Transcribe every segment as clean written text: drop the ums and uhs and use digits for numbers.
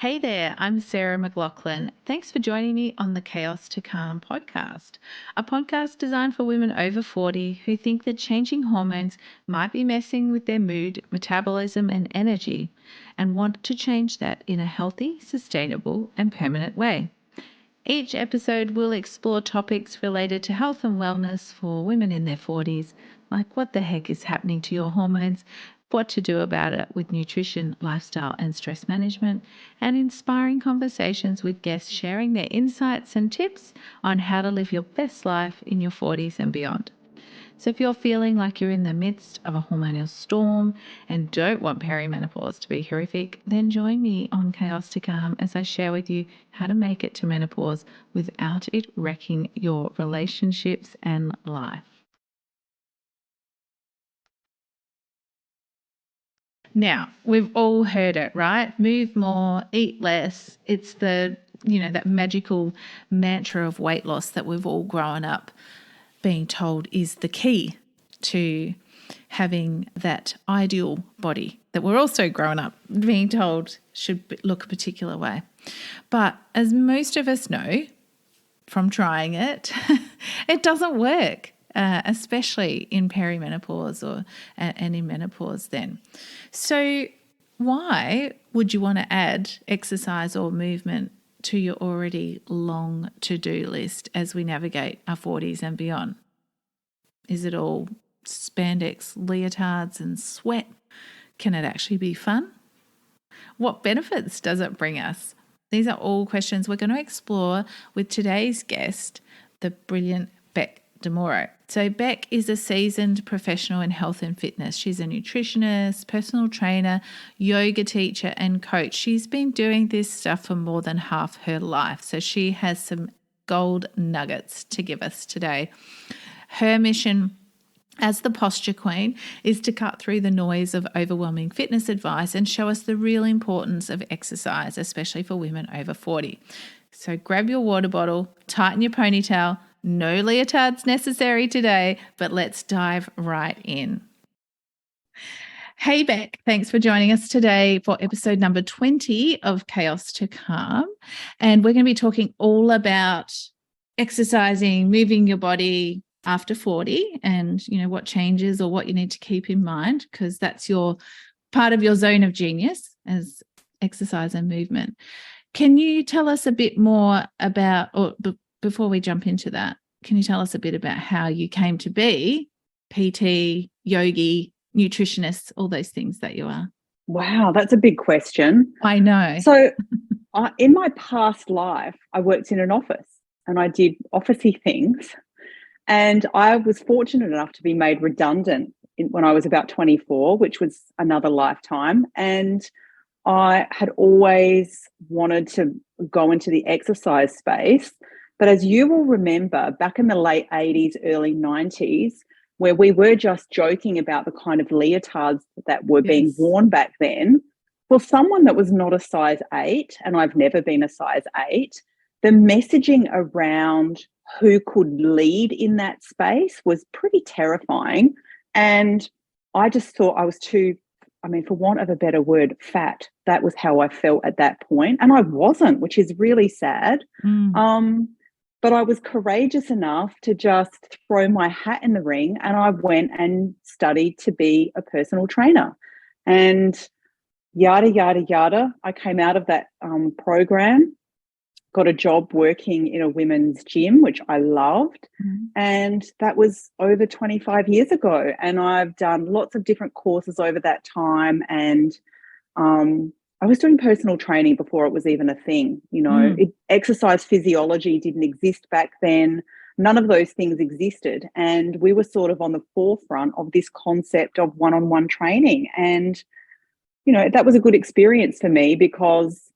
Hey there, I'm Sarah McLaughlin. Thanks for joining me on the Chaos to Calm podcast, a podcast designed for women over 40 who think that changing hormones might be messing with their mood, metabolism, and energy, and want to change that in a healthy, sustainable, and permanent way. Each episode will explore topics related to health and wellness for women in their 40s, like what the heck is happening to your hormones, what to do about it with nutrition, lifestyle, and stress management, and inspiring conversations with guests sharing their insights and tips on how to live your best life in your 40s and beyond. So, if you're feeling like you're in the midst of a hormonal storm and don't want perimenopause to be horrific, then join me on Chaos to Calm as I share with you how to make it to menopause without it wrecking your relationships and life. Now, we've all heard it, right? Move more, eat less. It's that magical mantra of weight loss that we've all grown up being told is the key to having that ideal body that we're also grown up being told should look a particular way. But as most of us know from trying it, it doesn't work. Especially in perimenopause and in menopause then. So why would you want to add exercise or movement to your already long to-do list as we navigate our 40s and beyond? Is it all spandex, leotards and sweat? Can it actually be fun? What benefits does it bring us? These are all questions we're going to explore with today's guest, the brilliant Bek Di Mauro. So Bek is a seasoned professional in health and fitness. She's a nutritionist, personal trainer, yoga teacher, and coach. She's been doing this stuff for more than half her life. So she has some gold nuggets to give us today. Her mission as the posture queen is to cut through the noise of overwhelming fitness advice and show us the real importance of exercise, especially for women over 40. So grab your water bottle, tighten your ponytail. No leotards necessary today, but let's dive right in. Hey, Bek, thanks for joining us today for episode number 20 of Chaos to Calm. And we're going to be talking all about exercising, moving your body after 40 and, what changes or what you need to keep in mind, because that's your part of your zone of genius as exercise and movement. Can you tell us a bit more about, before we jump into that, can you tell us a bit about how you came to be PT, yogi, nutritionist, all those things that you are? Wow, that's a big question. I know. So in my past life, I worked in an office and I did officey things. And I was fortunate enough to be made redundant when I was about 24, which was another lifetime. And I had always wanted to go into the exercise space. But as you will remember, back in the late 80s, early 90s, where we were just joking about the kind of leotards that were being worn back then, for someone that was not a size 8, and I've never been a size 8, the messaging around who could lead in that space was pretty terrifying. And I just thought I was too, for want of a better word, fat. That was how I felt at that point. And I wasn't, which is really sad. But I was courageous enough to just throw my hat in the ring, and I went and studied to be a personal trainer. And yada, yada, yada. I came out of that program, got a job working in a women's gym, which I loved. And that was over 25 years ago. And I've done lots of different courses over that time. And I was doing personal training before it was even a thing. Exercise physiology didn't exist back then. None of those things existed. And we were sort of on the forefront of this concept of one-on-one training. And, that was a good experience for me, because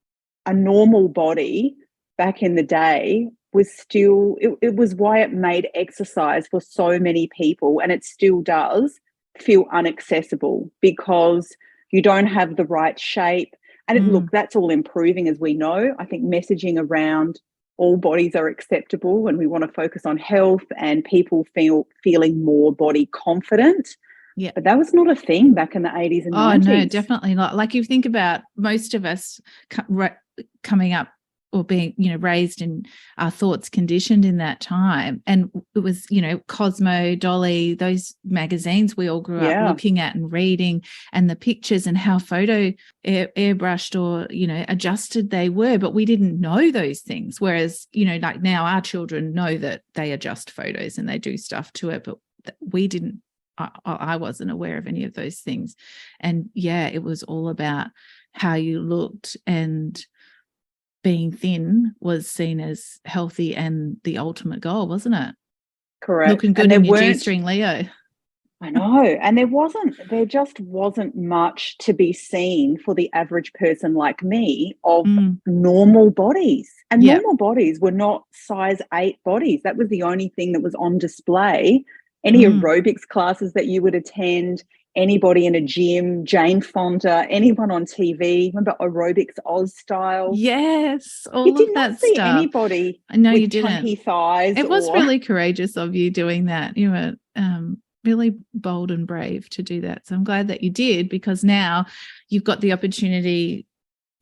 a normal body back in the day was still, it was why it made exercise for so many people, and it still does feel inaccessible, because you don't have the right shape. And look, that's all improving, as we know. I think messaging around all bodies are acceptable, and we want to focus on health and people feeling more body confident. Yeah. But that was not a thing back in the 80s and 90s. Oh, no, definitely not. Like, you think about most of us coming up or being, raised in our thoughts, conditioned in that time. And it was, Cosmo, Dolly, those magazines we all grew up looking at and reading, and the pictures and how photo airbrushed or, adjusted they were, but we didn't know those things. Whereas, like now our children know that they adjust photos and they do stuff to it, but we didn't. I wasn't aware of any of those things. And it was all about how you looked, and being thin was seen as healthy and the ultimate goal, wasn't it? Correct. Looking good in your G-string Leo. I know. And there just wasn't much to be seen for the average person like me of normal bodies. And normal bodies were not size 8 bodies. That was the only thing that was on display. Any aerobics classes that you would attend, anybody in a gym, Jane Fonda, anyone on TV, remember Aerobics Oz style? Yes, all you of did that not see stuff. Anybody no, with you didn't. chunky thighs. It was really courageous of you doing that. You were really bold and brave to do that. So I'm glad that you did, because now you've got the opportunity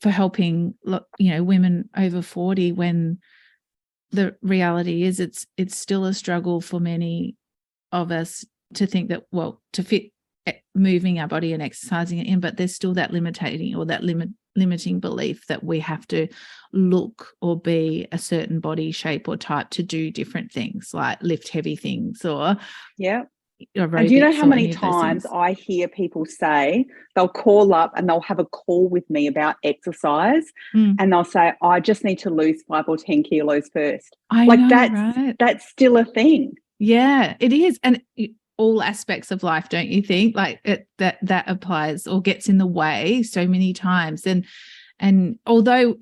for helping, women over 40, when the reality is it's still a struggle for many of us to think that, to fit moving our body and exercising it in, but there's still that limiting belief that we have to look or be a certain body shape or type to do different things, like lift heavy things or and do you know how many times I hear people say they'll call up and they'll have a call with me about exercise and they'll say, I just need to lose 5 or 10 kilos first. That's still a thing. Yeah, it is. And all aspects of life, don't you think? Like that applies or gets in the way so many times. And although,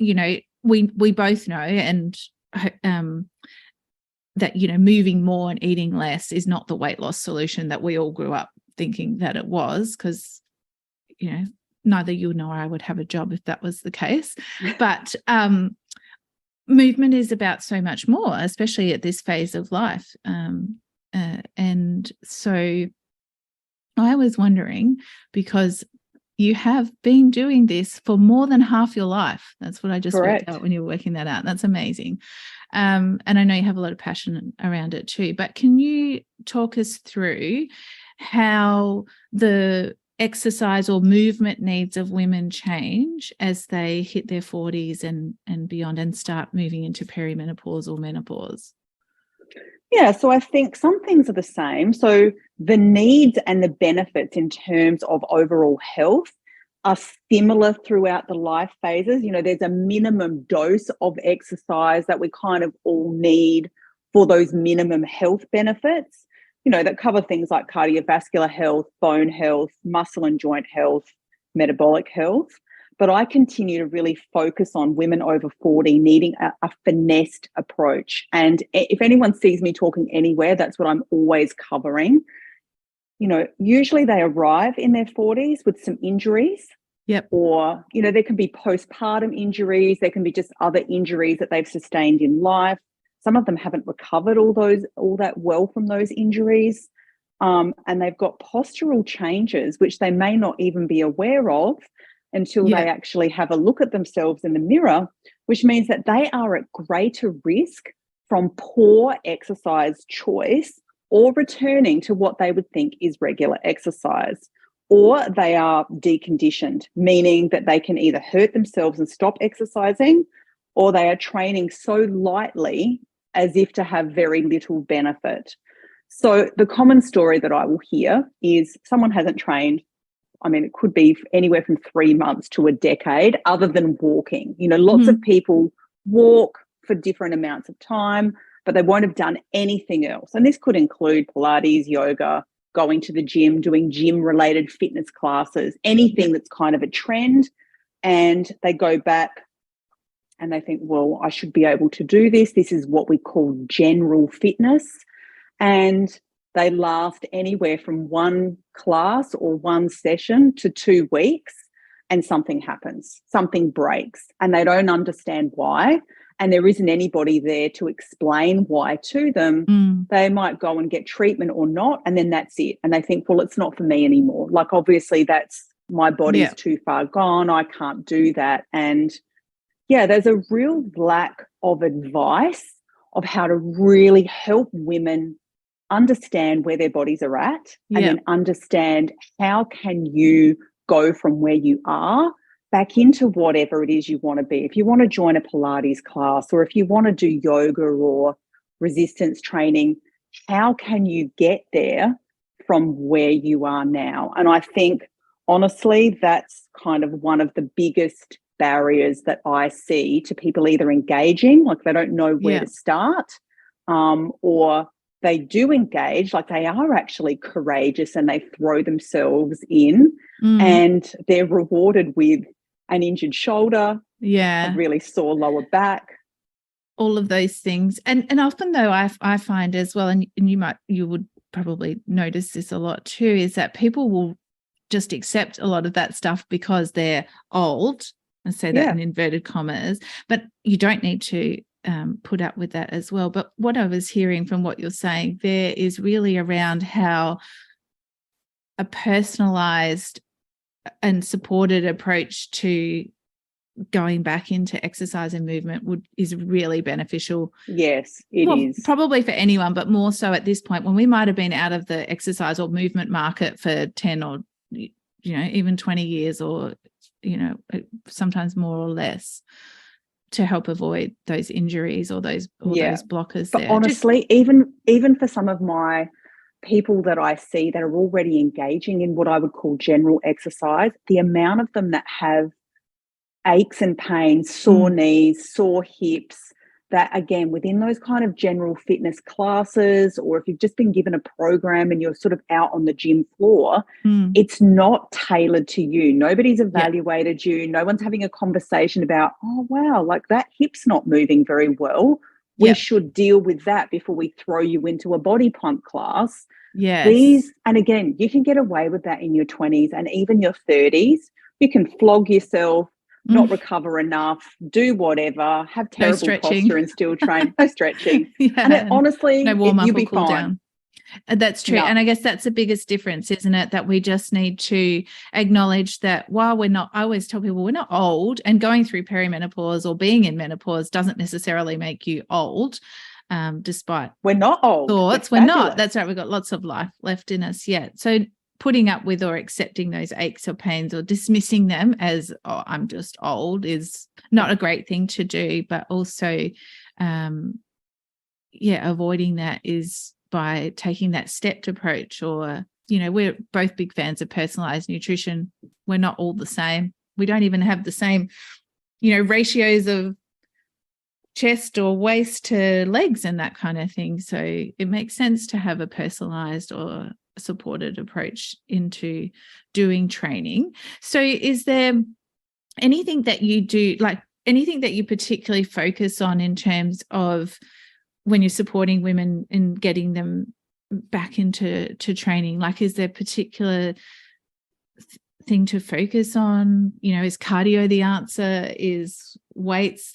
we both know and that, moving more and eating less is not the weight loss solution that we all grew up thinking that it was, because, neither you nor I would have a job if that was the case. But movement is about so much more, especially at this phase of life. And so I was wondering, because you have been doing this for more than half your life. That's what I just worked out when you were working that out. That's amazing. And I know you have a lot of passion around it too, but can you talk us through how the exercise or movement needs of women change as they hit their 40s and beyond and start moving into perimenopause or menopause? Yeah, so I think some things are the same. So the needs and the benefits in terms of overall health are similar throughout the life phases. There's a minimum dose of exercise that we kind of all need for those minimum health benefits, that cover things like cardiovascular health, bone health, muscle and joint health, metabolic health. But I continue to really focus on women over 40 needing a finessed approach. And if anyone sees me talking anywhere, that's what I'm always covering. Usually they arrive in their 40s with some injuries. Yep. Or, there can be postpartum injuries. There can be just other injuries that they've sustained in life. Some of them haven't recovered all that well from those injuries. And they've got postural changes, which they may not even be aware of until they actually have a look at themselves in the mirror, which means that they are at greater risk from poor exercise choice or returning to what they would think is regular exercise. Or they are deconditioned, meaning that they can either hurt themselves and stop exercising, or they are training so lightly as if to have very little benefit. So the common story that I will hear is someone hasn't trained. It could be anywhere from 3 months to a decade, other than walking. Lots of people walk for different amounts of time, but they won't have done anything else. And this could include Pilates, yoga, going to the gym, doing gym-related fitness classes, anything that's kind of a trend. And they go back and they think, well, I should be able to do this. This is what we call general fitness. And they last anywhere from one class or one session to 2 weeks, and something happens, something breaks, and they don't understand why. And there isn't anybody there to explain why to them. They might go and get treatment or not, and then that's it. And they think, well, it's not for me anymore. Like, obviously, that's my body's too far gone. I can't do that. And yeah, there's a real lack of advice of how to really help women understand where their bodies are at, and Yeah. then understand how can you go from where you are back into whatever it is you want to be. If you want to join a Pilates class, or if you want to do yoga or resistance training, how can you get there from where you are now? And I think, honestly, that's kind of one of the biggest barriers that I see to people either engaging, like they don't know where Yeah. to start, or they do engage, like they are actually courageous and they throw themselves in, and they're rewarded with an injured shoulder, a Yeah. really sore lower back. All of those things. And often though, I find as well, and you would probably notice this a lot too, is that people will just accept a lot of that stuff because they're old, and say that in inverted commas, but you don't need to put up with that as well. But what I was hearing from what you're saying there is really around how a personalized and supported approach to going back into exercise and movement is really beneficial. Yes, it is. Probably for anyone, but more so at this point when we might have been out of the exercise or movement market for 10 or even 20 years, or sometimes more or less, to help avoid those injuries or those blockers but there. Honestly, even for some of my people that I see that are already engaging in what I would call general exercise, the amount of them that have aches and pains, sore knees, sore hips, that again, within those kind of general fitness classes, or if you've just been given a program and you're sort of out on the gym floor, it's not tailored to you. Nobody's evaluated you. No one's having a conversation about, oh, wow, like that hip's not moving very well. We should deal with that before we throw you into a body pump class. Yes. And again, you can get away with that in your 20s and even your 30s. You can flog yourself, not recover enough, do whatever, have terrible posture and still train. No stretching. And honestly, no warm up you'll or be cool fine. down. That's true. And I guess that's the biggest difference, isn't it? That we just need to acknowledge that while I always tell people we're not old, and going through perimenopause or being in menopause doesn't necessarily make you old, despite we're not old. Thoughts. We're not. That's right. We've got lots of life left in us yet. So putting up with or accepting those aches or pains or dismissing them as, oh, I'm just old, is not a great thing to do. But also, avoiding that is by taking that stepped approach. Or, we're both big fans of personalized nutrition. We're not all the same. We don't even have the same, ratios of chest or waist to legs and that kind of thing. So it makes sense to have a personalized or supported approach into doing training. So is there anything that you do, like anything that you particularly focus on in terms of when you're supporting women in getting them back into training? Like, is there particular thing to focus on? Is cardio the answer? Is weights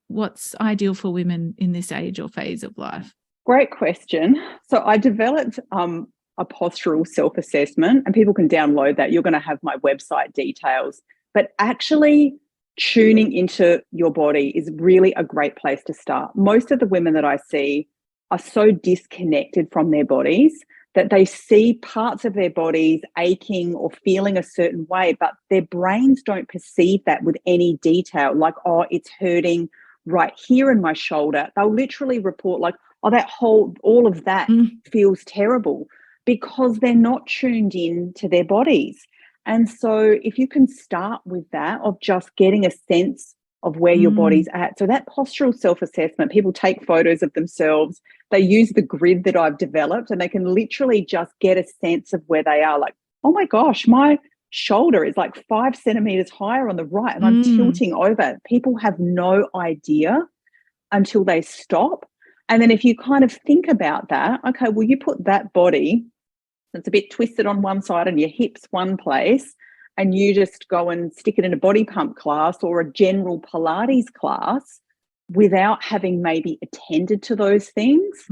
what's ideal for women in this age or phase of life? Great question. So I developed a postural self-assessment, and people can download that. You're going to have my website details, but actually tuning into your body is really a great place to start. Most of the women that I see are so disconnected from their bodies that they see parts of their bodies aching or feeling a certain way, but their brains don't perceive that with any detail, like, oh, it's hurting right here in my shoulder. They'll literally report like, oh, all of that feels terrible, because they're not tuned in to their bodies. And so if you can start with that, of just getting a sense of where your body's at. So that postural self-assessment, people take photos of themselves, they use the grid that I've developed, and they can literally just get a sense of where they are. Like, oh my gosh, my shoulder is like 5 centimeters higher on the right and I'm tilting over. People have no idea until they stop. And then if you kind of think about that, okay, well, you put that body that's a bit twisted on one side and your hips one place, and you just go and stick it in a body pump class or a general Pilates class without having maybe attended to those things,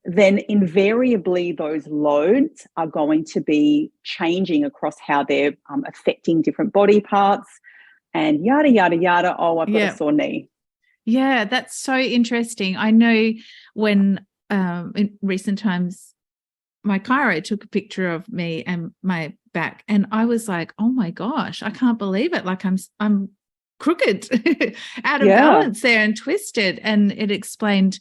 then invariably those loads are going to be changing across how they're affecting different body parts. and yada, yada, yada. Oh, I've got a Yeah. sore knee. Yeah, that's so interesting. I know when in recent times my chiro took a picture of me and my back, and I was like, oh my gosh, I can't believe it. Like I'm crooked, out of Yeah. balance there and twisted. And it explained,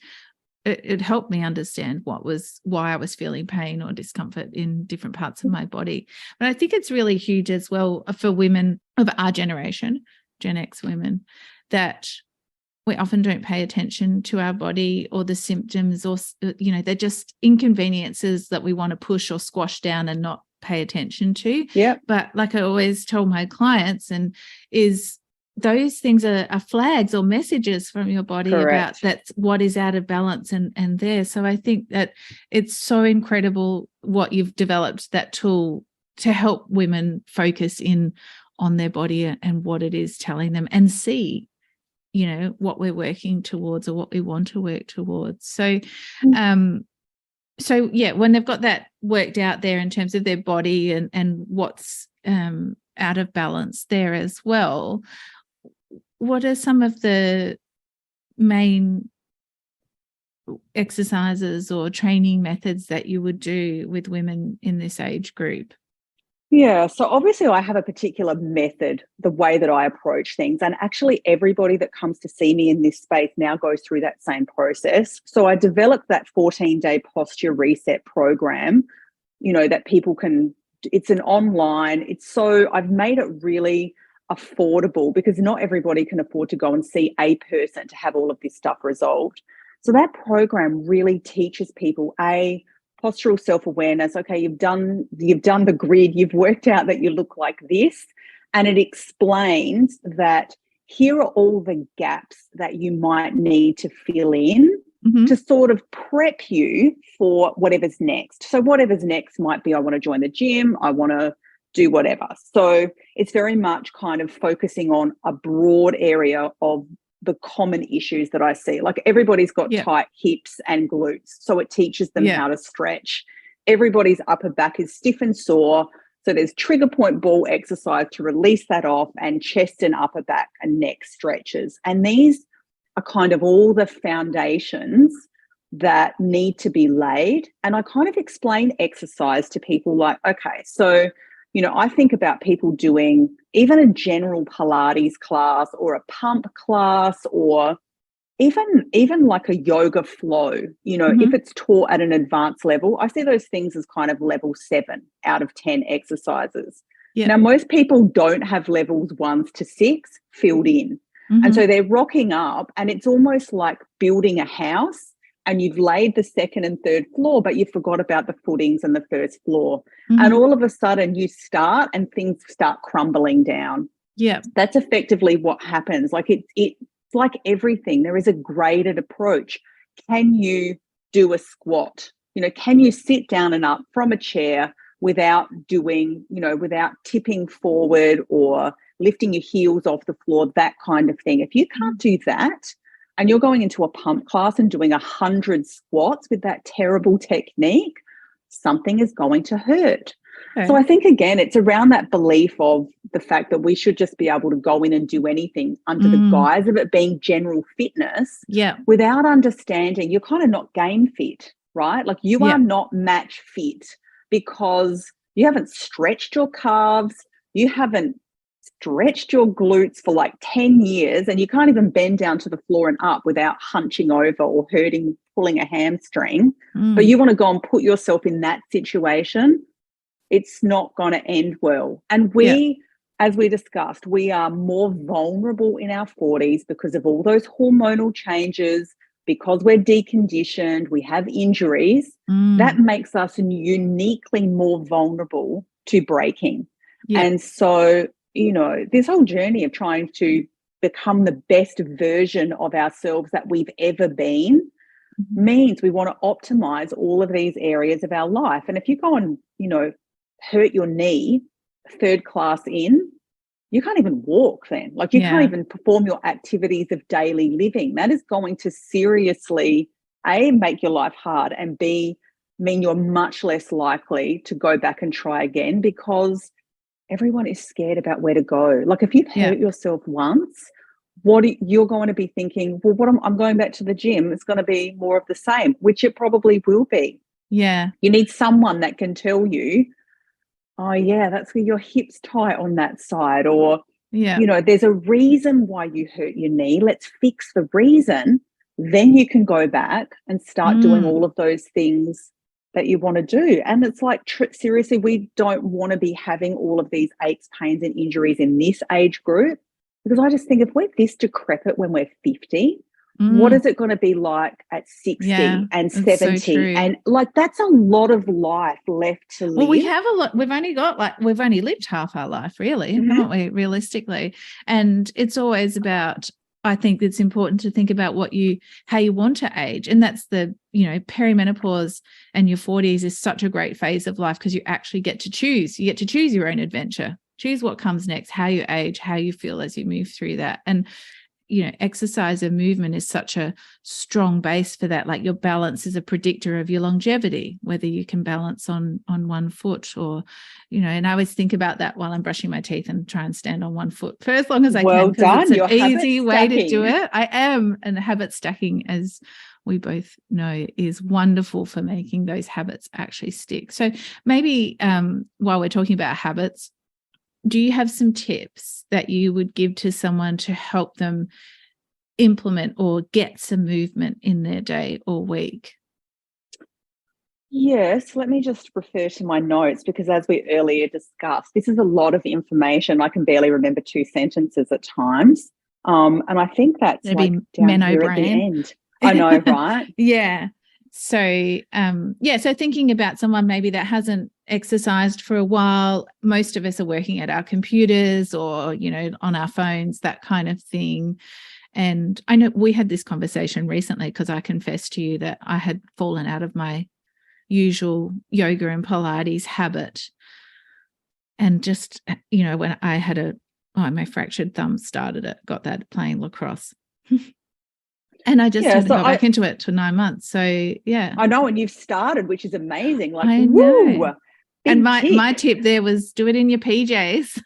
it helped me understand why I was feeling pain or discomfort in different parts of my body. But I think it's really huge as well for women of our generation, Gen X women, that we often don't pay attention to our body or the symptoms, or, they're just inconveniences that we want to push or squash down and not pay attention to. Yeah. But like I always tell my clients, and is those things are flags or messages from your body. Correct. About that's what is out of balance and there. So I think that it's so incredible what you've developed, that tool to help women focus in on their body and what it is telling them, and see what we're working towards or what we want to work towards. So yeah, when they've got that worked out there in terms of their body and what's out of balance there as well, what are some of the main exercises or training methods that you would do with women in this age group? Yeah, so obviously I have a particular method, the way that I approach things. And actually everybody that comes to see me in this space now goes through that same process. So I developed that 14-day posture reset program, that people can, it's an online, I've made it really affordable, because not everybody can afford to go and see a person to have all of this stuff resolved. So that program really teaches people postural self-awareness. Okay, you've done the grid, you've worked out that you look like this, and it explains that here are all the gaps that you might need to fill in to sort of prep you for whatever's next. So whatever's next might be, I want to join the gym, I want to do whatever. So it's very much kind of focusing on a broad area of the common issues that I see. Like everybody's got tight hips and glutes, so it teaches them how to stretch. Everybody's upper back is stiff and sore, so there's trigger point ball exercise to release that off, and chest and upper back and neck stretches. And these are kind of all the foundations that need to be laid. And I kind of explain exercise to people like, okay, so I think about people doing even a general Pilates class or a pump class, or even like a yoga flow, if it's taught at an advanced level. I see those things as kind of level 7 out of 10 exercises. Now, most people don't have levels 1 to 6 filled in. And so they're rocking up, and it's almost like building a house, and you've laid the second and third floor, but you forgot about the footings and the first floor. And all of a sudden you start and things start crumbling down. Yeah. That's effectively what happens. Like it's like everything. There is a graded approach. Can you do a squat? Can you sit down and up from a chair without doing, without tipping forward or lifting your heels off the floor, that kind of thing? If you can't do that, and you're going into a pump class and doing 100 squats with that terrible technique, something is going to hurt. Okay. So I think, again, it's around that belief of the fact that we should just be able to go in and do anything under the guise of it being general fitness, without understanding you're kind of not game fit, right? Like you are not match fit, because you haven't stretched your calves, you haven't stretched your glutes for like 10 years, and you can't even bend down to the floor and up without hunching over or pulling a hamstring. But you want to go and put yourself in that situation, it's not going to end well. And as we discussed, we are more vulnerable in our 40s because of all those hormonal changes, because we're deconditioned, we have injuries. That makes us uniquely more vulnerable to breaking. And so this whole journey of trying to become the best version of ourselves that we've ever been means we want to optimize all of these areas of our life. And if you go and, hurt your knee 3rd class in, you can't even walk then. Like you can't even perform your activities of daily living. That is going to seriously, A, make your life hard, and B, mean you're much less likely to go back and try again, because everyone is scared about where to go. Like if you've Yeah. hurt yourself once, you're going to be thinking, well, I'm going back to the gym. It's going to be more of the same, which it probably will be. Yeah. You need someone that can tell you, oh yeah, that's where your hip's tight on that side, or Yeah. there's a reason why you hurt your knee. Let's fix the reason. Then you can go back and start doing all of those things that you want to do. And it's like, seriously, we don't want to be having all of these aches, pains, and injuries in this age group, because I just think if we're this decrepit when we're 50, what is it going to be like at 60 and 70? So and like, that's a lot of life left to live. Well, we have a lot. We've only lived half our life, really, haven't we, realistically? And it's always about, I think it's important to think about how you want to age. And that's perimenopause and your 40s is such a great phase of life because you actually get to choose. You get to choose your own adventure, choose what comes next, how you age, how you feel as you move through that. And exercise and movement is such a strong base for that. Like your balance is a predictor of your longevity, whether you can balance on one foot or, and I always think about that while I'm brushing my teeth and try and stand on one foot for as long as I can. Because it's an easy way to do it. I am. And habit stacking, as we both know, is wonderful for making those habits actually stick. So maybe while we're talking about habits, do you have some tips that you would give to someone to help them implement or get some movement in their day or week? Yes, let me just refer to my notes, because as we earlier discussed, this is a lot of information. I can barely remember 2 sentences at times. And I think that's like down here at the end. I know, right? Yeah. So, so thinking about someone maybe that hasn't exercised for a while, most of us are working at our computers or, on our phones, that kind of thing. And I know we had this conversation recently because I confessed to you that I had fallen out of my usual yoga and Pilates habit. And just, when I had my fractured thumb started it, got that playing lacrosse. And I just hadn't got back into it for 9 months. So, yeah. I know, and you've started, which is amazing. Like, I know. Woo! And my tip there was do it in your PJs.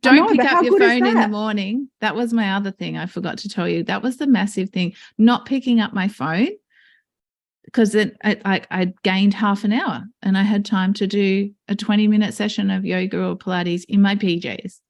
Don't pick up your phone in the morning. That was my other thing I forgot to tell you. That was the massive thing, not picking up my phone, because then I gained half an hour and I had time to do a 20-minute session of yoga or Pilates in my PJs.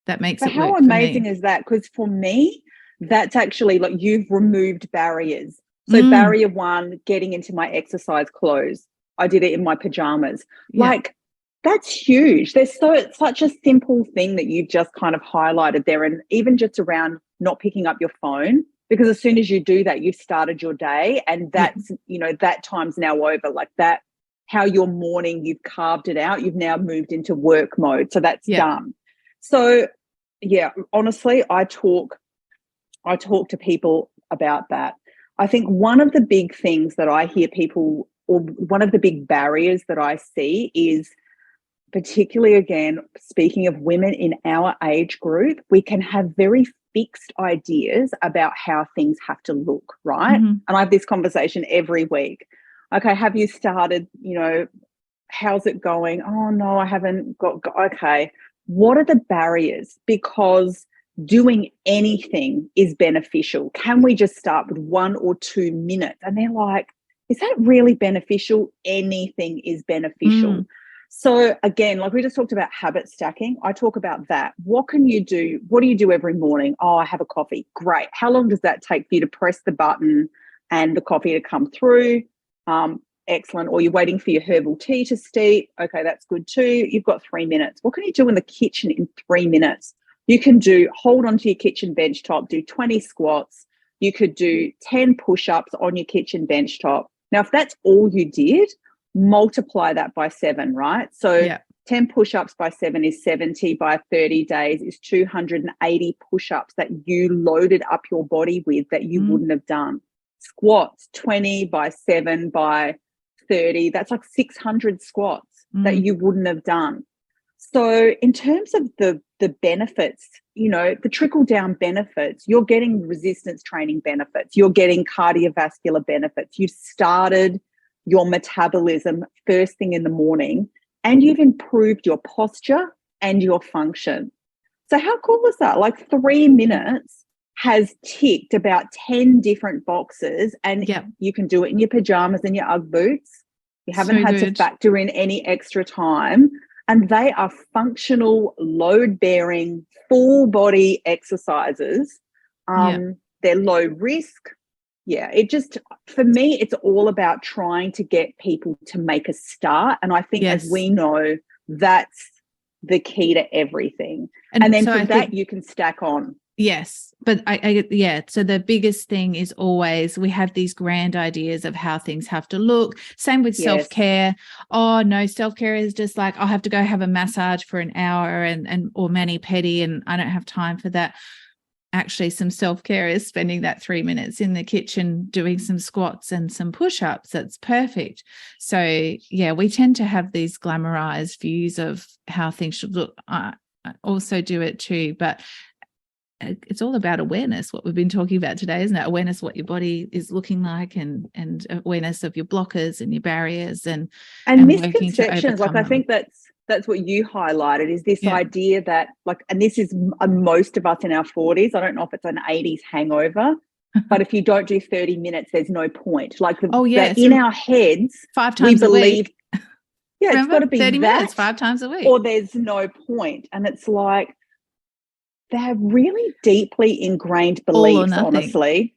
That makes it work for me. How amazing is that? Because for me, that's actually like you've removed barriers. So barrier 1, getting into my exercise clothes. I did it in my pajamas. Yeah. Like, that's huge. There's such a simple thing that you've just kind of highlighted there. And even just around not picking up your phone, because as soon as you do that, you've started your day, and that's, that time's now over. Like that, how your morning, you've carved it out. You've now moved into work mode. So that's done. So yeah, honestly, I talk to people about that. I think one of the big things that I hear people, or one of the big barriers that I see is, particularly again, speaking of women in our age group, we can have very fixed ideas about how things have to look, right? And I have this conversation every week. Okay, have you started, how's it going? Oh no, I haven't got, okay. What are the barriers? Because doing anything is beneficial. Can we just start with 1 or 2 minutes? And they're like, is that really beneficial? Anything is beneficial. So again, like we just talked about habit stacking, I talk about that. What can you do? What do you do every morning? Oh, I have a coffee. Great. How long does that take for you to press the button and the coffee to come through? Excellent. Or you're waiting for your herbal tea to steep. Okay, that's good too. You've got 3 minutes. What can you do in the kitchen in 3 minutes? You can hold onto your kitchen bench top, do 20 squats. You could do 10 push-ups on your kitchen bench top. Now, if that's all you did, multiply that by 7, right? So 10 push-ups by 7 is 70, by 30 days is 280 push-ups that you loaded up your body with that you wouldn't have done. Squats, 20 by 7 by 30, that's like 600 squats that you wouldn't have done. So in terms of the benefits, the trickle-down benefits, you're getting resistance training benefits, you're getting cardiovascular benefits, you've started your metabolism first thing in the morning, and you've improved your posture, and your function. So how cool is that? Like 3 minutes has ticked about 10 different boxes, and you can do it in your pajamas and your Ugg boots. You haven't had to factor in any extra time. And they are functional, load-bearing, full-body exercises. They're low risk. Yeah, it just, for me, it's all about trying to get people to make a start. And I think, as we know, that's the key to everything. And then so from that, you can stack on. Yes. But so the biggest thing is always we have these grand ideas of how things have to look. Same with self-care. Oh no, self-care is just like, I'll have to go have a massage for an hour and or mani-pedi, and I don't have time for that. Actually, some self-care is spending that 3 minutes in the kitchen doing some squats and some push-ups. That's perfect. So yeah, we tend to have these glamorized views of how things should look. I also do it too, but it's all about awareness, what we've been talking about today, isn't it? Awareness of what your body is looking like, and awareness of your blockers and your barriers and misconceptions. Like, I think that's what you highlighted, is this idea that, like, and this is most of us in our 40s. I don't know if it's an 80s hangover, but if you don't do 30 minutes, there's no point. Like, in our heads, 5 times we believe, a week. Yeah, remember? It's got to be 30 minutes 5 times a week, or there's no point. And it's like, they're really deeply ingrained beliefs, honestly.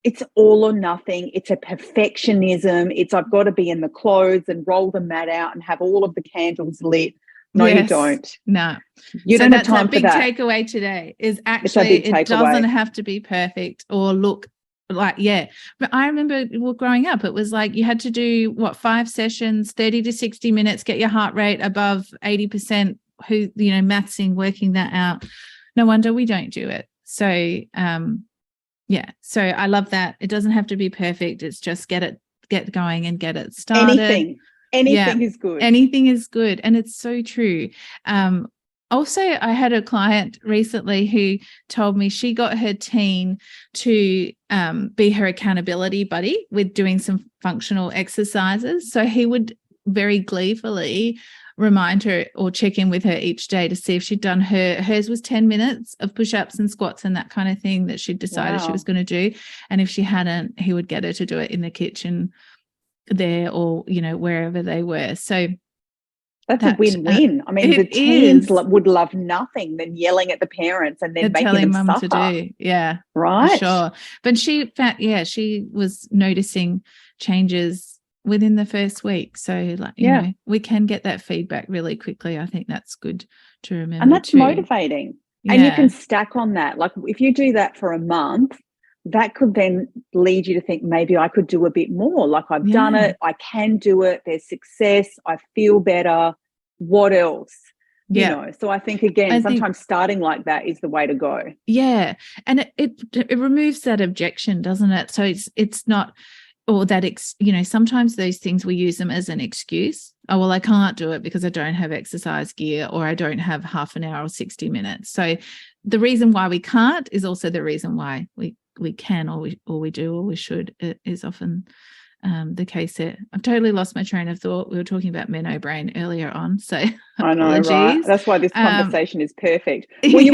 It's all or nothing. It's a perfectionism. It's, I've got to be in the clothes and roll the mat out and have all of the candles lit. No, you don't. No. You don't have time for that. That's a big takeaway today, is actually it doesn't have to be perfect or look like, But I remember growing up, it was like you had to do, 5 sessions, 30 to 60 minutes, get your heart rate above 80%, mathsing, working that out. No wonder we don't do it. So, so I love that. It doesn't have to be perfect. It's just get going and get it started. Anything is good. Anything is good. And it's so true. Also, I had a client recently who told me she got her teen to be her accountability buddy with doing some functional exercises. So he would very gleefully remind her or check in with her each day to see if she'd done hers was 10 minutes of push-ups and squats and that kind of thing that she'd decided she was going to do. And if she hadn't, he would get her to do it in the kitchen there or, wherever they were. So that's a win-win. I mean, the teens would love nothing than yelling at the parents and then making them suffer. To do. Yeah, right. For sure. But she was noticing changes within the first week. So we can get that feedback really quickly. I think that's good to remember. And that's motivating. Yeah. And you can stack on that. Like, if you do that for a month, that could then lead you to think, maybe I could do a bit more. Like, I've done it, I can do it, there's success, I feel better. What else? So I think, again, sometimes starting like that is the way to go. Yeah. And it removes that objection, doesn't it? So it's not, or that, sometimes those things, we use them as an excuse. Oh, well, I can't do it because I don't have exercise gear, or I don't have half an hour or 60 minutes. So the reason why we can't is also the reason why we can, or we do, or we should, is often the case there. I've totally lost my train of thought. We were talking about Menno brain earlier on, so I know, right? That's why this conversation is perfect. Well, you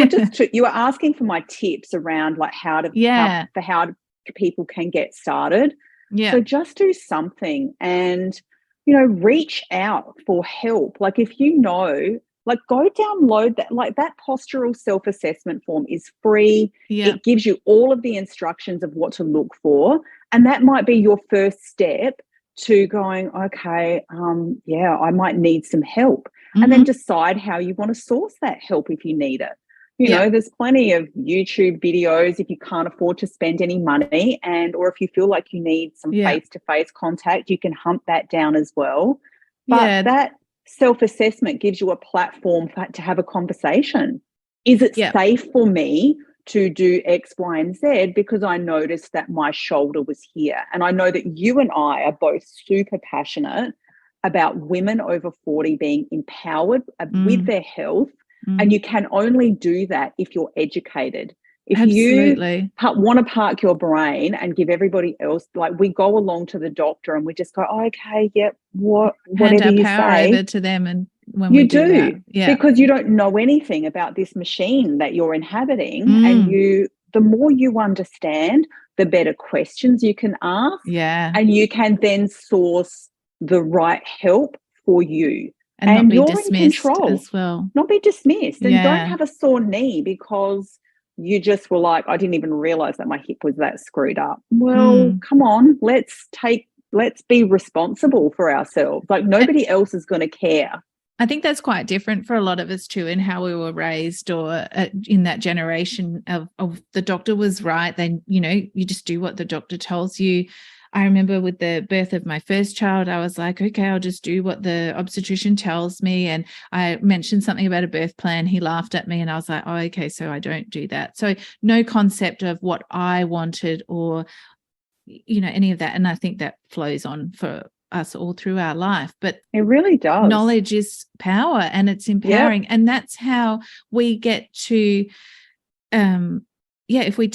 were asking for my tips around, like, how people can get started. Yeah. So just do something and, reach out for help. Like, if go download that, like, that postural self-assessment form is free. Yeah. It gives you all of the instructions of what to look for. And that might be your first step to going, okay, I might need some help. Mm-hmm. And then decide how you want to source that help if you need it. There's plenty of YouTube videos if you can't afford to spend any money, or if you feel like you need some face-to-face contact, you can hunt that down as well. But that self-assessment gives you a platform to have a conversation. Is it safe for me to do X, Y, and Z because I noticed that my shoulder was here? And I know that you and I are both super passionate about women over 40 being empowered with their health. And you can only do that if you're educated. If you want to park your brain and give everybody else, like, we go along to the doctor and we just go, oh, okay, yep, whatever you say. Hand our power over to them and when we You do that. do, Yeah. because you don't know anything about this machine that you're inhabiting. And the more you understand, the better questions you can ask. Yeah. And you can then source the right help for you. And not be you're in dismissed control as well. Not be dismissed. And don't Yeah. have a sore knee because you just were like, I didn't even realize that my hip was that screwed up. Well, come on, let's be responsible for ourselves. Like, nobody else is going to care. I think that's quite different for a lot of us too, in how we were raised, or in that generation of the doctor was right. Then, you just do what the doctor tells you. I remember with the birth of my first child, I was like, okay, I'll just do what the obstetrician tells me. And I mentioned something about a birth plan. He laughed at me and I was like, oh, okay, so I don't do that. So no concept of what I wanted or, any of that. And I think that flows on for us all through our life. But it really does. Knowledge is power, and it's empowering. Yep. And that's how we get to, if we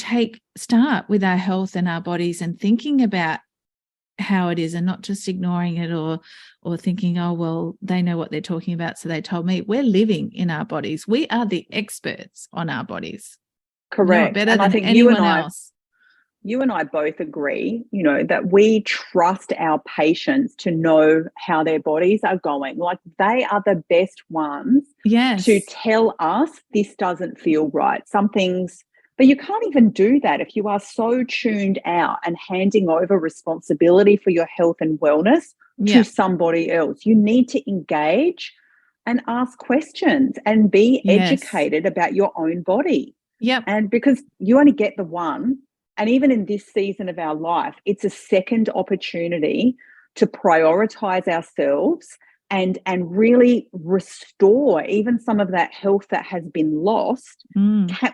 start with our health and our bodies and thinking about how it is and not just ignoring it or thinking, oh, well, they know what they're talking about, so they told me. We're living in our bodies. We are the experts on our bodies. Correct. Better than anyone else. You and I both agree, that we trust our patients to know how their bodies are going. Like, they are the best ones to tell us this doesn't feel right. Some things, but you can't even do that if you are so tuned out and handing over responsibility for your health and wellness to somebody else. You need to engage and ask questions and be educated about your own body. Yep. And because you only get the one. And even in this season of our life, it's a second opportunity to prioritize ourselves and really restore even some of that health that has been lost.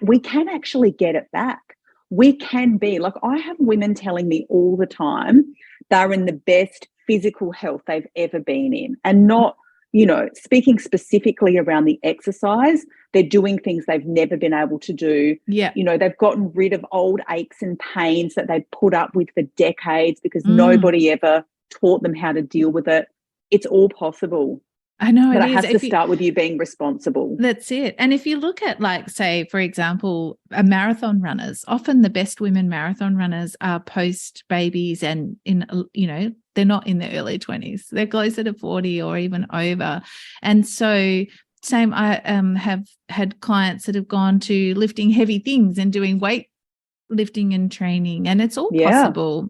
We can actually get it back. We can be, like, I have women telling me all the time they're in the best physical health they've ever been in, and not, speaking specifically around the exercise. They're doing things they've never been able to do. Yeah. They've gotten rid of old aches and pains that they've put up with for decades because nobody ever taught them how to deal with it. It's all possible. I know, but it has to start with you being responsible. That's it. And if you look at, like, say, for example, marathon runners, often the best women marathon runners are post babies and they're not in their early 20s. They're closer to 40 or even over. And so same, I have had clients that have gone to lifting heavy things and doing weight lifting and training, and it's all possible,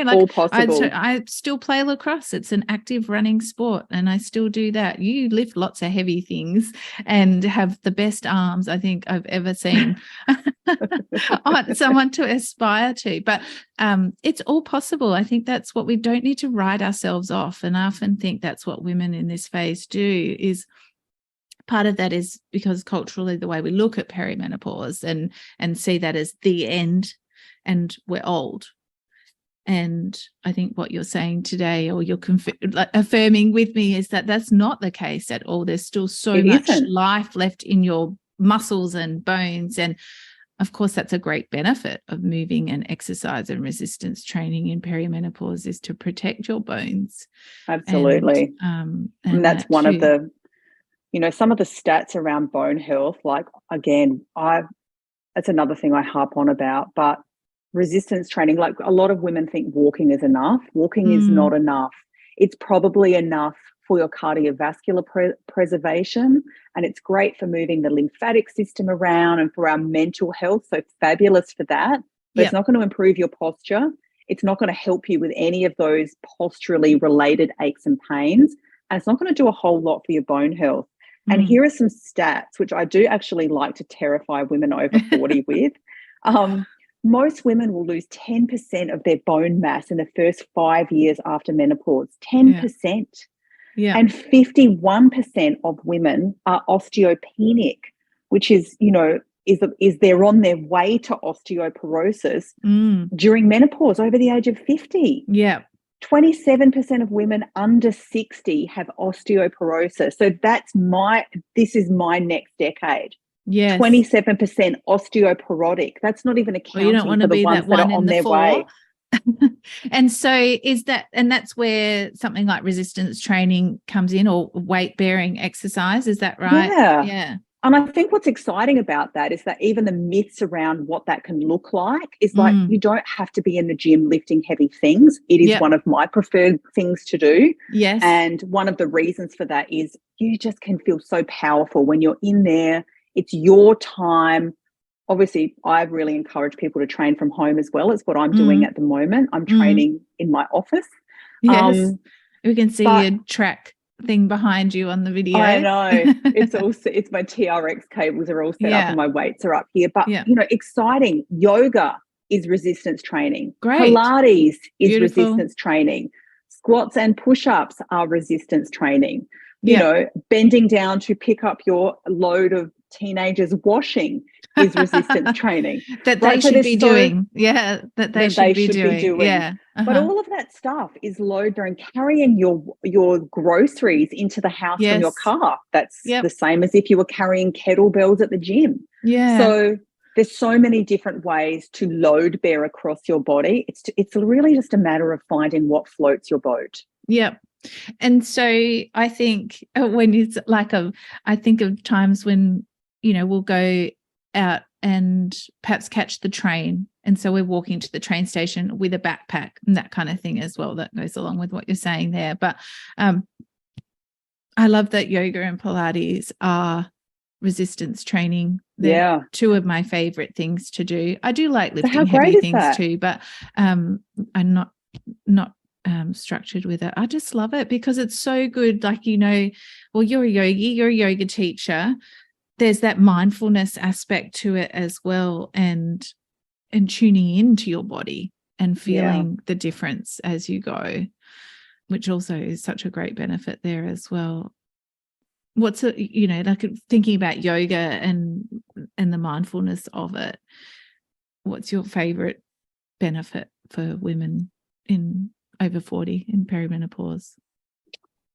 all possible. I still play lacrosse. It's an active running sport, and I still do that. You lift lots of heavy things and have the best arms I think I've ever seen. Someone to aspire to, but it's all possible. I think that's what we don't need to write ourselves off, and I often think that's what women in this phase do. Is part of that is because culturally the way we look at perimenopause and see that as the end and we're old. And I think what you're saying today, or you're affirming with me, is that that's not the case at all. There's still so much life left in your muscles and bones. And of course, that's a great benefit of moving and exercise and resistance training in perimenopause, is to protect your bones. Absolutely. And that's one of the, some of the stats around bone health, like, again, that's another thing I harp on about, but resistance training, like, a lot of women think walking is enough. Walking is not enough. It's probably enough for your cardiovascular preservation, and it's great for moving the lymphatic system around and for our mental health. So fabulous for that. But it's not going to improve your posture. It's not going to help you with any of those posturally related aches and pains. And it's not going to do a whole lot for your bone health. And here are some stats, which I do actually like to terrify women over 40 with. Most women will lose 10% of their bone mass in the first 5 years after menopause. 10%. Yeah. And 51% of women are osteopenic, which is, is they're on their way to osteoporosis during menopause over the age of 50. Yeah. 27% of women under 60 have osteoporosis. So this is my next decade. Yes. 27% osteoporotic. That's not even accounting for the ones that are on their way. And so that's where something like resistance training comes in, or weight bearing exercise. Is that right? Yeah. Yeah. And I think what's exciting about that is that even the myths around what that can look like is like, you don't have to be in the gym lifting heavy things. It is one of my preferred things to do. Yes. And one of the reasons for that is you just can feel so powerful when you're in there. It's your time. Obviously, I really encourage people to train from home as well. It's what I'm doing at the moment. I'm training in my office. Yes. We can see your track thing behind you on the video. I know. It's my TRX cables are all set up and my weights are up here. But, exciting. Yoga is resistance training. Great. Pilates is resistance training. Squats and push-ups are resistance training. You know, bending down to pick up your load of teenagers washing is resistance training. That they should be doing. Yeah, that they should be doing. Yeah. But all of that stuff is load bearing, carrying your groceries into the house from your car. That's the same as if you were carrying kettlebells at the gym. Yeah. So there's so many different ways to load bear across your body. It's really just a matter of finding what floats your boat. Yep. And so I think when it's like I think of times when, we'll go out and perhaps catch the train. And so we're walking to the train station with a backpack and that kind of thing as well. That goes along with what you're saying there. But I love that yoga and Pilates are resistance training. They're two of my favorite things to do. I do like lifting heavy things too, but I'm not structured with it. I just love it because it's so good. Like, well, you're a yogi, you're a yoga teacher. There's that mindfulness aspect to it as well, and tuning into your body and feeling the difference as you go, which also is such a great benefit there as well. What's like thinking about yoga and the mindfulness of it, what's your favorite benefit for women in over 40 in perimenopause?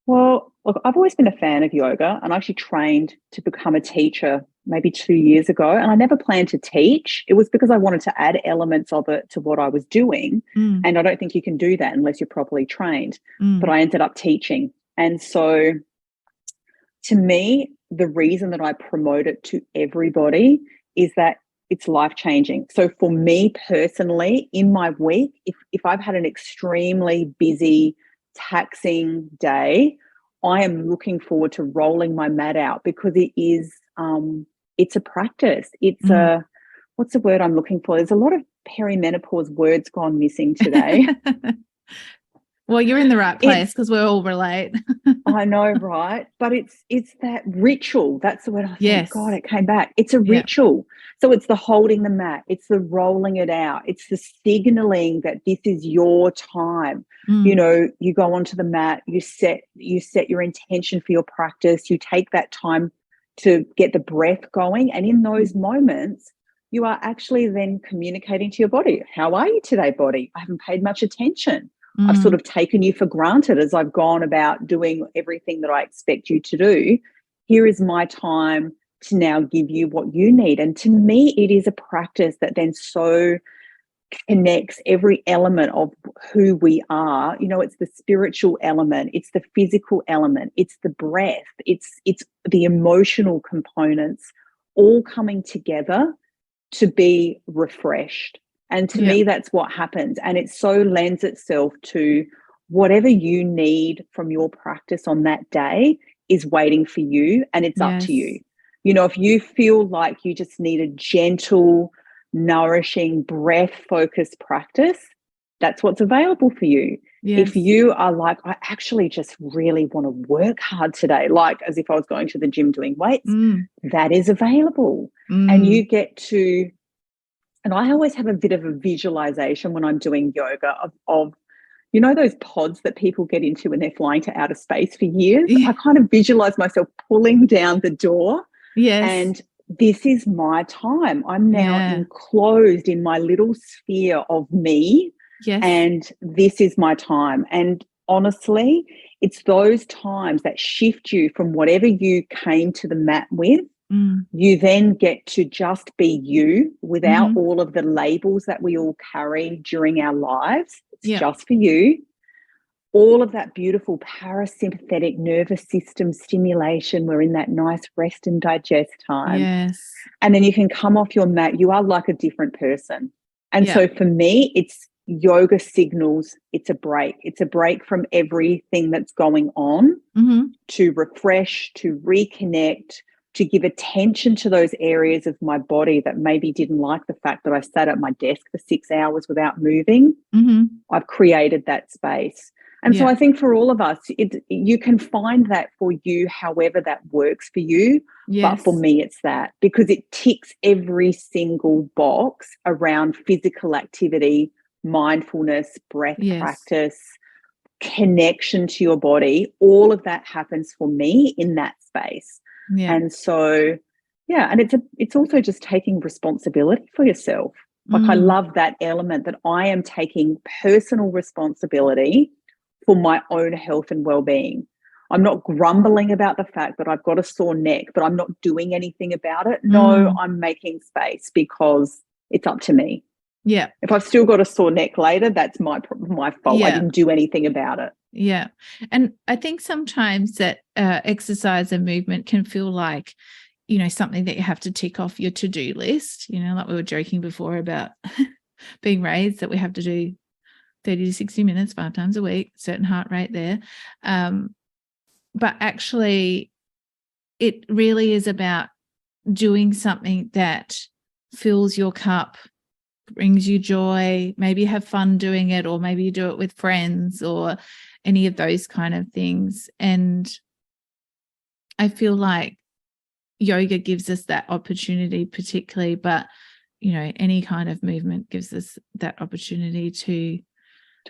Well, look, I've always been a fan of yoga, and I actually trained to become a teacher maybe 2 years ago, and I never planned to teach. It was because I wanted to add elements of it to what I was doing, and I don't think you can do that unless you're properly trained, but I ended up teaching. And so to me, the reason that I promote it to everybody is that it's life-changing. So for me personally, in my week, if I've had an extremely busy, taxing day, I am looking forward to rolling my mat out because it is it's a practice. It's a, what's the word I'm looking for? There's a lot of perimenopause words gone missing today. Well, you're in the right place because we're all relate. I know, right? But it's that ritual. That's the word I think. God, it came back. It's a ritual. So it's the holding the mat. It's the rolling it out. It's the signaling that this is your time. You go onto the mat, you set your intention for your practice. You take that time to get the breath going. And in those moments, you are actually then communicating to your body. How are you today, body? I haven't paid much attention. I've sort of taken you for granted as I've gone about doing everything that I expect you to do. Here is my time to now give you what you need. And to me, it is a practice that then so connects every element of who we are. It's the spiritual element, it's the physical element, it's the breath, it's the emotional components all coming together to be refreshed. And to me, that's what happens. And it so lends itself to whatever you need from your practice on that day is waiting for you, and it's up to you. If you feel like you just need a gentle, nourishing, breath-focused practice, that's what's available for you. If you are like, I actually just really want to work hard today, like as if I was going to the gym doing weights, that is available. And you get to... And I always have a bit of a visualization when I'm doing yoga of those pods that people get into when they're flying to outer space for years. I kind of visualize myself pulling down the door. And this is my time. I'm now enclosed in my little sphere of me. And this is my time. And honestly, it's those times that shift you from whatever you came to the mat with You then get to just be you without Mm-hmm. all of the labels that we all carry during our lives. It's Yeah. just for you. All of that beautiful parasympathetic nervous system stimulation. We're in that nice rest and digest time. Yes. And then you can come off your mat. You are like a different person. And Yeah. so for me, it's yoga signals. It's a break. It's a break from everything that's going on Mm-hmm. to refresh, to reconnect, to give attention to those areas of my body that maybe didn't like the fact that I sat at my desk for 6 hours without moving. Mm-hmm. I've created that space. And so Yeah. I think for all of us, you can find that for you however that works for you. Yes. But for me, it's that, because it ticks every single box around physical activity, mindfulness, breath Yes. practice, connection to your body. All of that happens for me in that space. Yeah. And so, yeah, and it's also just taking responsibility for yourself. Like, I love that element that I am taking personal responsibility for my own health and well-being. I'm not grumbling about the fact that I've got a sore neck, but I'm not doing anything about it. No, I'm making space because it's up to me. Yeah. If I've still got a sore neck later, that's my fault. Yeah. I didn't do anything about it. Yeah. And I think sometimes that exercise and movement can feel like, you know, something that you have to tick off your to-do list, you know, like we were joking before about being raised that we have to do 30 to 60 minutes 5 times a week, certain heart rate there. But actually, it really is about doing something that fills your cup, brings you joy, maybe you have fun doing it, or maybe you do it with friends or any of those kind of things. And I feel like yoga gives us that opportunity particularly, but, you know, any kind of movement gives us that opportunity to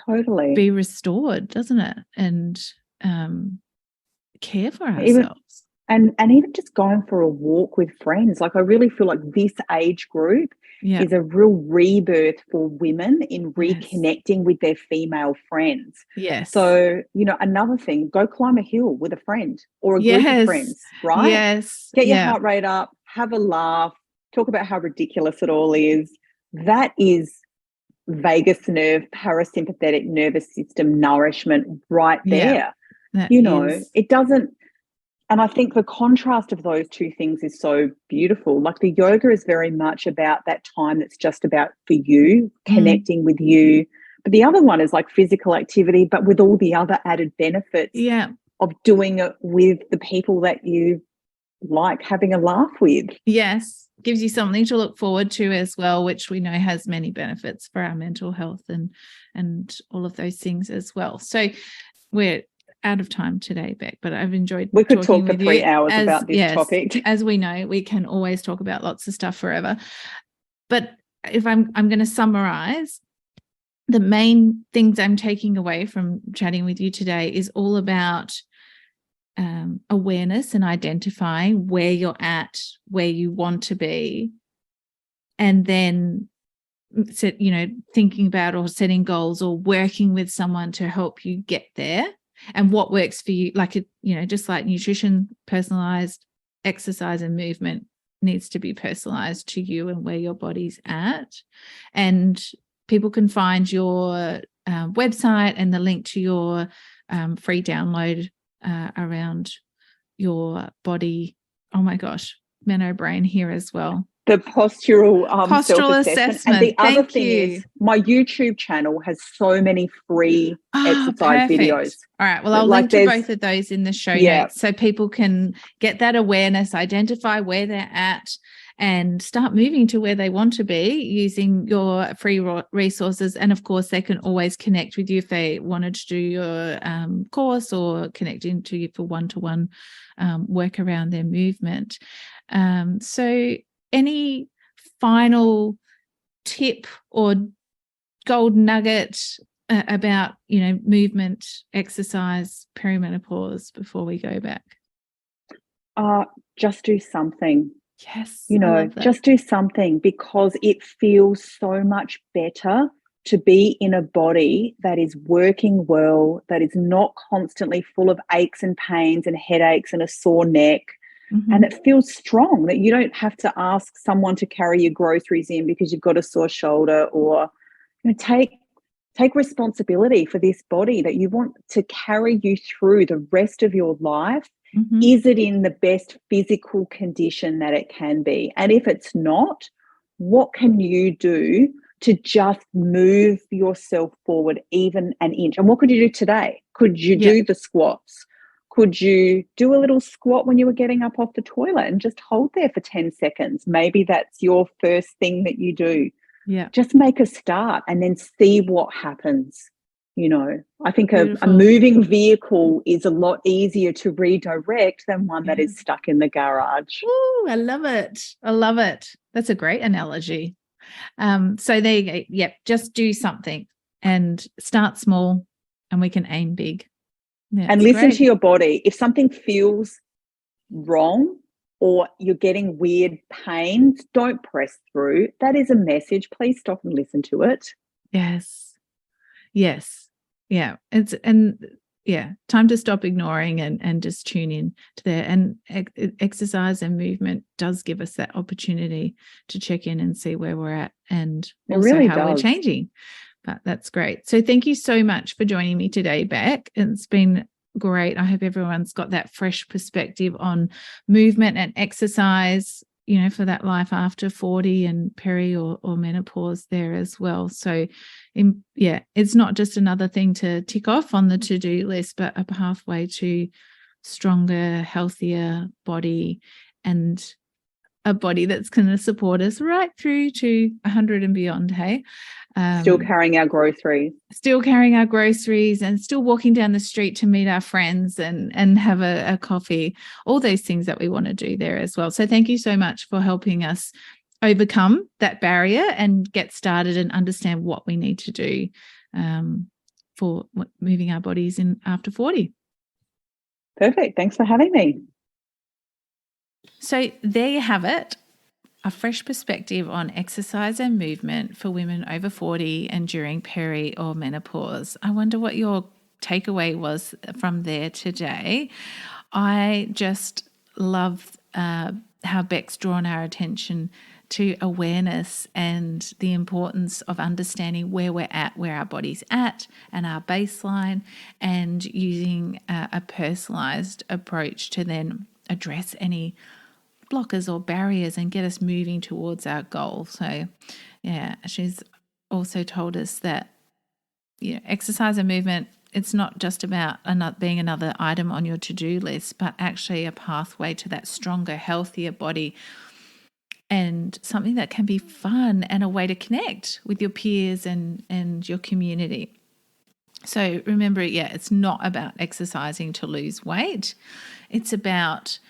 totally be restored, doesn't it? And care for ourselves. And even just going for a walk with friends. Like, I really feel like this age group is a real rebirth for women in reconnecting with their female friends. Yes. So, you know, another thing, go climb a hill with a friend or a group of friends, right? Yes. Get your heart rate up, have a laugh, talk about how ridiculous it all is. That is vagus nerve, parasympathetic nervous system nourishment right there. You know, it doesn't. And I think the contrast of those two things is so beautiful. Like, the yoga is very much about that time that's just about for you, connecting with you. But the other one is like physical activity, but with all the other added benefits of doing it with the people that you like having a laugh with. Yes. Gives you something to look forward to as well, which we know has many benefits for our mental health and all of those things as well. So we're out of time today, Beck, but I've enjoyed we could talking talk for 3 hours about this topic. As we know, we can always talk about lots of stuff forever. But if I'm going to summarize, the main things I'm taking away from chatting with you today is all about awareness and identifying where you're at, where you want to be, and then thinking about or setting goals or working with someone to help you get there. And what works for you, like, just like nutrition, personalized, exercise and movement needs to be personalized to you and where your body's at. And people can find your website and the link to your free download around your body. Oh my gosh, Menno brain here as well. The postural assessment. And the other Thank thing you. is, my YouTube channel has so many free exercise perfect. videos. All right. Well, I'll link to both of those in the show notes so people can get that awareness, identify where they're at, and start moving to where they want to be using your free resources. And of course, they can always connect with you if they wanted to do your course or connect into you for one-to-one work around their movement. So any final tip or gold nugget about, movement, exercise, perimenopause before we go back? Just do something. Yes. Just do something, because it feels so much better to be in a body that is working well, that is not constantly full of aches and pains and headaches and a sore neck. And Mhm. it feels strong that you don't have to ask someone to carry your groceries in because you've got a sore shoulder, or take responsibility for this body that you want to carry you through the rest of your life. Mhm. Is it in the best physical condition that it can be? And if it's not, what can you do to just move yourself forward even an inch? And what could you do today? Could you Yeah. do the squats? Could you do a little squat when you were getting up off the toilet and just hold there for 10 seconds? Maybe that's your first thing that you do. Yeah. Just make a start and then see what happens. I think a Beautiful. moving vehicle is a lot easier to redirect than one that Yeah. is stuck in the garage. Ooh, I love it. I love it. That's a great analogy. So there you go. Yep, just do something and start small, and we can aim big. Yeah, And it's listen to great. your body. If something feels wrong or you're getting weird pains, don't press through. That is a message. Please stop and listen to it. Yes. Yes. Yeah. Yeah, time to stop ignoring and just tune in to there. And exercise and movement does give us that opportunity to check in and see where we're at and It also really how we're does. changing. But that's great. So thank you so much for joining me today, Beck. It's been great. I hope everyone's got that fresh perspective on movement and exercise, for that life after 40 and peri or menopause there as well. So, it's not just another thing to tick off on the to-do list, but a pathway to stronger, healthier body, and a body that's going to support us right through to 100 and beyond. Hey, Still carrying our groceries. still carrying our groceries and still walking down the street to meet our friends and have a coffee, all those things that we want to do there as well. So thank you so much for helping us overcome that barrier and get started and understand what we need to do for moving our bodies in after 40. Perfect. Thanks for having me. So there you have it. A fresh perspective on exercise and movement for women over 40 and during peri or menopause. I wonder what your takeaway was from there today. I just love how Beck's drawn our attention to awareness and the importance of understanding where we're at, where our body's at, and our baseline, and using a personalized approach to then address any blockers or barriers and get us moving towards our goal. So, yeah, she's also told us that exercise and movement, it's not just about being another item on your to-do list, but actually a pathway to that stronger, healthier body, and something that can be fun and a way to connect with your peers and your community. So remember, it's not about exercising to lose weight. It's about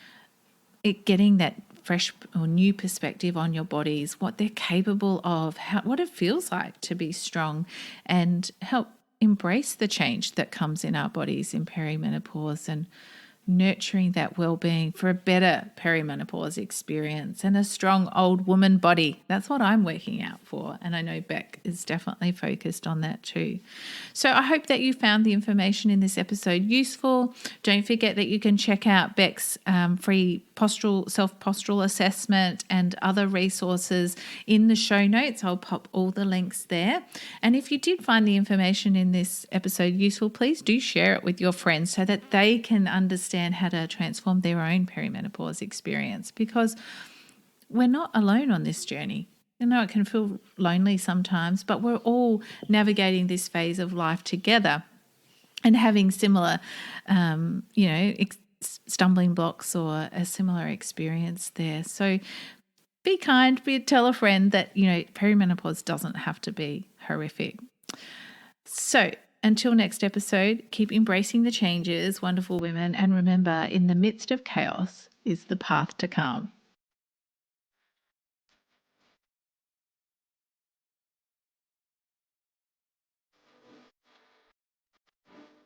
getting that fresh or new perspective on your bodies, what they're capable of, what it feels like to be strong, and help embrace the change that comes in our bodies in perimenopause, and nurturing that well-being for a better perimenopause experience and a strong old woman body. That's what I'm working out for, and I know Beck is definitely focused on that too. So I hope that you found the information in this episode useful. Don't forget that you can check out Beck's free self-postural assessment and other resources in the show notes. I'll pop all the links there. And if you did find the information in this episode useful, please do share it with your friends so that they can understand how to transform their own perimenopause experience, because we're not alone on this journey. It can feel lonely sometimes, but we're all navigating this phase of life together and having similar, stumbling blocks or a similar experience there. So be kind, tell a friend that, perimenopause doesn't have to be horrific. So until next episode, keep embracing the changes, wonderful women, and remember, in the midst of chaos is the path to calm.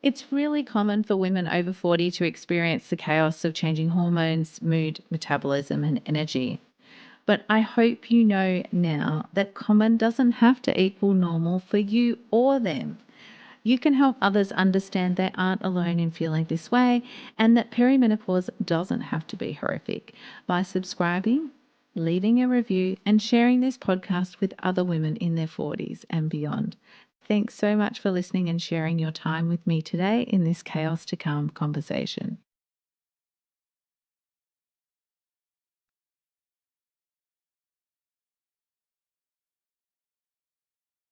It's really common for women over 40 to experience the chaos of changing hormones, mood, metabolism, and energy. But I hope you know now that common doesn't have to equal normal for you or them. You can help others understand they aren't alone in feeling this way and that perimenopause doesn't have to be horrific by subscribing, leaving a review, and sharing this podcast with other women in their 40s and beyond. Thanks so much for listening and sharing your time with me today in this Chaos to Calm conversation.